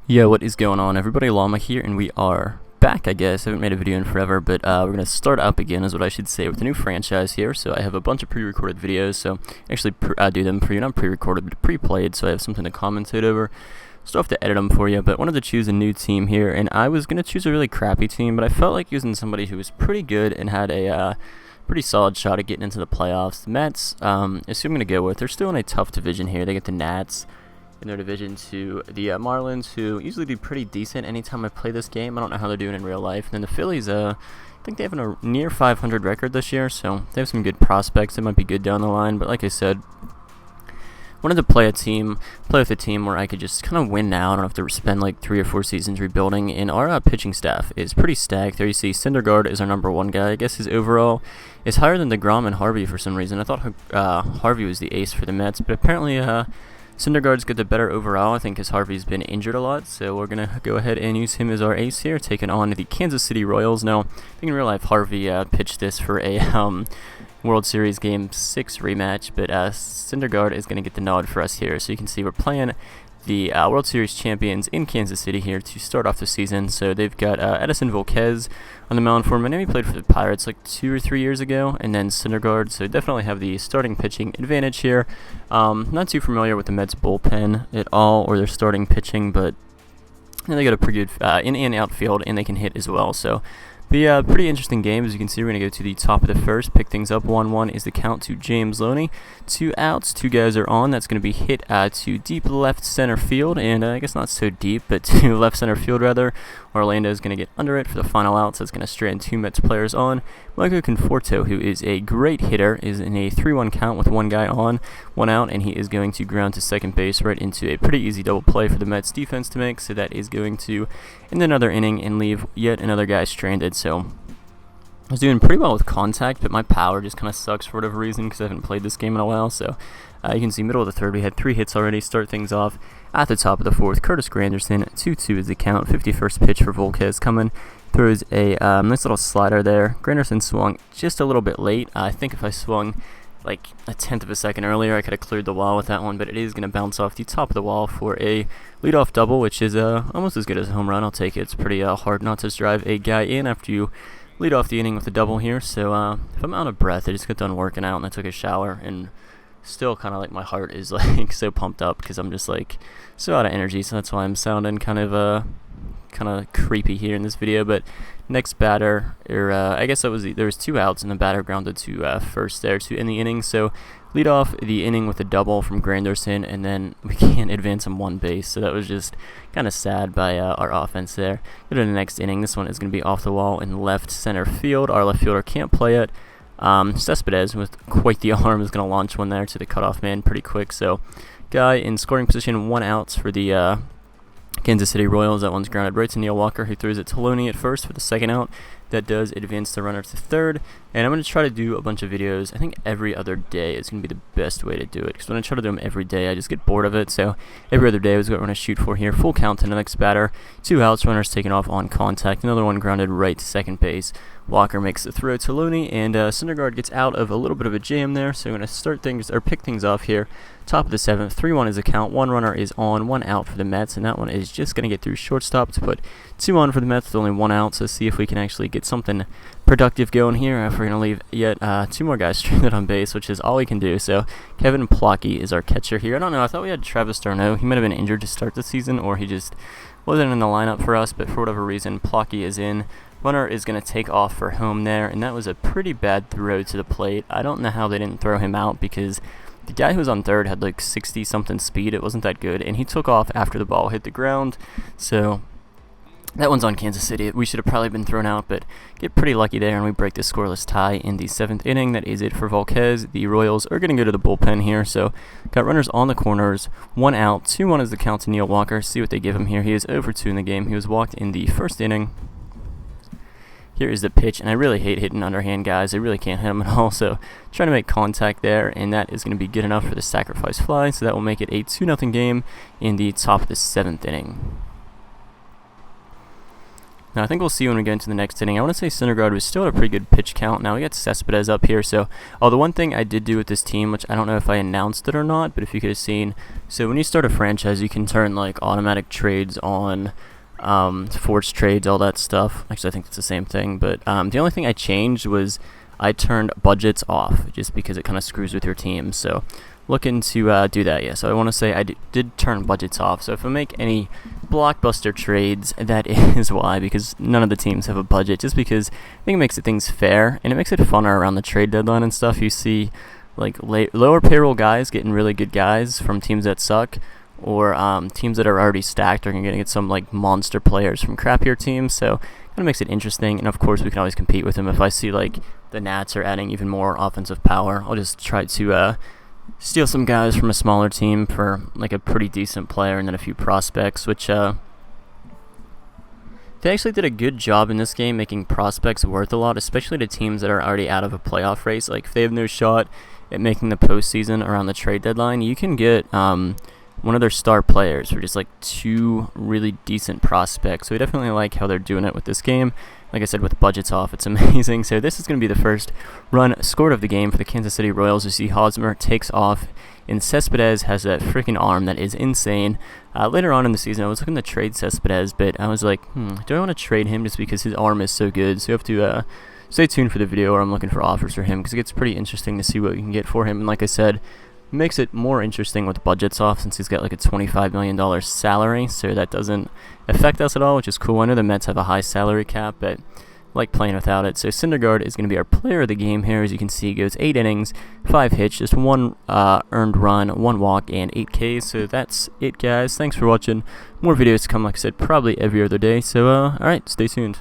Yo, what is going on, everybody? Llama here, and we are back, I guess. I haven't made a video in forever, but we're going to start up again, is what I should say, with a new franchise here. So I have a bunch of pre-recorded videos, so actually do them for you, not pre-recorded, but pre-played, so I have something to commentate over. Still have to edit them for you, but wanted to choose a new team here, and I was going to choose a really crappy team, but I felt like using somebody who was pretty good and had a pretty solid shot at getting into the playoffs. The Mets is who I'm going to go with. They're still in a tough division here. They get the Nats in their division to the Marlins, who usually do pretty decent anytime I play this game. I don't know how they're doing in real life. And then the Phillies, I think they have a near 500 record this year, so they have some good prospects. They might be good down the line, but like I said, wanted to play with a team where I could just kind of win now. I don't have to spend like 3 or 4 seasons rebuilding. And our pitching staff is pretty stacked. There you see Syndergaard is our #1 guy. I guess his overall is higher than DeGrom and Harvey for some reason. I thought Harvey was the ace for the Mets, but apparently Syndergaard's got the better overall, I think, because Harvey's been injured a lot, so we're going to go ahead and use him as our ace here, taking on the Kansas City Royals. Now, I think in real life, Harvey pitched this for a World Series Game 6 rematch, but Syndergaard is going to get the nod for us here. So you can see we're playing the World Series champions in Kansas City here to start off the season. So they've got Edison Volquez on the mound for him. I know he played for the Pirates like 2 or 3 years ago, and then Syndergaard. So definitely have the starting pitching advantage here. Not too familiar with the Mets bullpen at all, or their starting pitching, but they got a pretty good in and outfield, and they can hit as well. So be a pretty interesting game. As you can see, we're going to go to the top of the first, pick things up. 1-1 is the count to James Loney. 2 outs, 2 guys are on. That's going to be hit to deep left center field, and I guess not so deep, but to left center field rather. Orlando is going to get under it for the final out, so it's going to strand 2 Mets players on. Michael Conforto, who is a great hitter, is in a 3-1 count with 1 guy on, 1 out, and he is going to ground to second base right into a pretty easy double play for the Mets defense to make, so that is going to end another inning and leave yet another guy stranded. So I was doing pretty well with contact, but my power just kind of sucks for whatever reason because I haven't played this game in a while. So you can see middle of the third, we had 3 hits already. Start things off at the top of the fourth. Curtis Granderson, 2-2 is the count. 51st pitch for Volquez coming. Throws a nice little slider there. Granderson swung just a little bit late. I think if I swung like a tenth of a second earlier, I could have cleared the wall with that one, but it is going to bounce off the top of the wall for a leadoff double, which is almost as good as a home run. I'll take it. It's pretty hard not to drive a guy in after you lead off the inning with a double here. So if I'm out of breath, I just got done working out and I took a shower, and still kind of like my heart is like so pumped up because I'm just like so out of energy. So that's why I'm sounding kind of creepy here in this video. But next batter, I guess there was 2 outs, and the batter grounded to first there to end the inning. So lead off the inning with a double from Granderson, and then we can't advance him 1 base. So that was just kind of sad by our offense there. Go to the next inning. This one is going to be off the wall in left center field. Our left fielder can't play it. Cespedes, with quite the arm, is going to launch one there to the cutoff man pretty quick. So guy in scoring position, 1 out for the Kansas City Royals. That one's grounded right to Neil Walker, who throws it to Loney at first for the second out. That does advance the runner to third. And I'm going to try to do a bunch of videos. I think every other day is going to be the best way to do it, because when I try to do them every day, I just get bored of it. So every other day is what we're going to shoot for here. Full count to the next batter. 2 outs, runners taken off on contact. Another one grounded right to second base. Walker makes the throw to Loney, and Syndergaard gets out of a little bit of a jam there. So we're going to pick things off here. Top of the 7th, 3-1 is the count. 1 runner is on, 1 out for the Mets, and that one is just going to get through shortstop to put 2 on for the Mets with only 1 out. So see if we can actually get something productive going here. If we're going to leave yet 2 more guys stranded on base, which is all we can do. So Kevin Plotke is our catcher here. I don't know, I thought we had Travis d'Arnaud. He might have been injured to start the season, or he just wasn't in the lineup for us, but for whatever reason, Plotke is in. Runner is going to take off for home there, and that was a pretty bad throw to the plate. I don't know how they didn't throw him out, because the guy who was on third had like 60-something speed. It wasn't that good, and he took off after the ball hit the ground. So that one's on Kansas City. We should have probably been thrown out, but get pretty lucky there, and we break the scoreless tie in the 7th inning. That is it for Volquez. The Royals are going to go to the bullpen here. So got runners on the corners, 1 out, 2-1 is the count to Neil Walker. See what they give him here. He is 0 for 2 in the game. He was walked in the 1st inning. Here is the pitch, and I really hate hitting underhand guys. I really can't hit them at all, so trying to make contact there, and that is going to be good enough for the sacrifice fly, so that will make it a 2-0 game in the top of the 7th inning. Now I think we'll see when we get into the next inning. I want to say Syndergaard was still at a pretty good pitch count. Now we got Cespedes up here. So, the one thing I did do with this team, which I don't know if I announced it or not, but if you could have seen, so when you start a franchise, you can turn like automatic trades on, forced trades, all that stuff. Actually, I think it's the same thing. But the only thing I changed was I turned budgets off, just because it kind of screws with your team. So looking to do that, yeah. So I want to say I did turn budgets off. So if I make any blockbuster trades, that is why, because none of the teams have a budget, just because I think it makes things fair, and it makes it funner around the trade deadline and stuff. You see like lower payroll guys getting really good guys from teams that suck, or teams that are already stacked are going to get some like monster players from crappier teams. So kind of makes it interesting, and of course we can always compete with them. If I see like the Nats are adding even more offensive power, I'll just try to steal some guys from a smaller team for like a pretty decent player and then a few prospects, which they actually did a good job in this game making prospects worth a lot, especially to teams that are already out of a playoff race. Like if they have no shot at making the postseason around the trade deadline, you can get one of their star players for just like 2 really decent prospects. So I definitely like how they're doing it with this game. Like I said, with budgets off, it's amazing. So this is going to be the first run scored of the game for the Kansas City Royals. You see Hosmer takes off, and Cespedes has that freaking arm that is insane. Later on in the season, I was looking to trade Cespedes, but I was like, do I want to trade him just because his arm is so good? So you have to stay tuned for the video, or I'm looking for offers for him, because it gets pretty interesting to see what we can get for him. And like I said, makes it more interesting with budgets off, since he's got like a $25 million salary, so that doesn't affect us at all, which is cool. I know the Mets have a high salary cap, but I like playing without it. So Syndergaard is going to be our player of the game here. As you can see, he goes 8 innings, 5 hits, just 1 earned run, 1 walk, and 8 Ks. So that's it, guys. Thanks for watching. More videos to come, like I said, probably every other day. So alright, stay tuned.